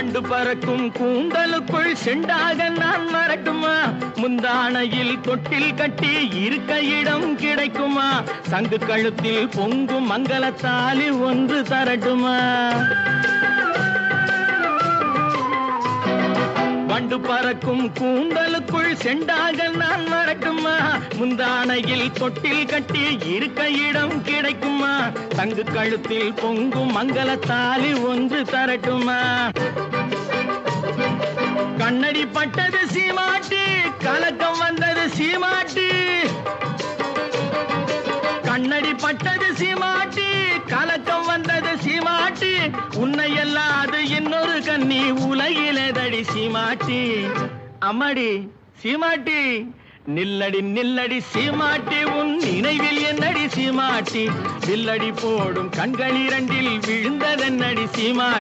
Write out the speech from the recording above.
வண்டு பறக்கும் கூந்தலுக்குள் செண்டாக நான் வரட்டுமா? முந்தானையில் தொட்டில் கட்டி இருக்க இடம் கிடைக்குமா? சங்கு கழுத்தில் பொங்கும் மங்களத்தாலி ஒன்று தரட்டுமா? வண்டு பறக்கும் கூந்தலுக்குள் செண்டாக நான் வரட்டுமா? முந்தானையில் தொட்டில் கட்டி இருக்க இடம் கிடைக்குமா? தங்கு கழுத்தில் பொங்கும் மங்களத்தாலி ஒன்று தரட்டுமா? கண்ணடி பட்டது சீமாட்டி, கலக்கம் வந்தது சீமாட்டி. கண்ணடி பட்டது சீமாட்டி, கலக்கம் வந்தது சீமாட்டி. உன்னை எல்லாது இன்னொரு கண்ணி உலகிலேதடி சீமாட்டி. அம்மாடி சீமாட்டி, நில்லடி நில்லடி சீமாட்டி, உன் நினைவில் என்னடி சீமாட்டி? வில்லடி போடும் கண்கள் இரண்டில் விழுந்ததென்னடி சீமாட்டி?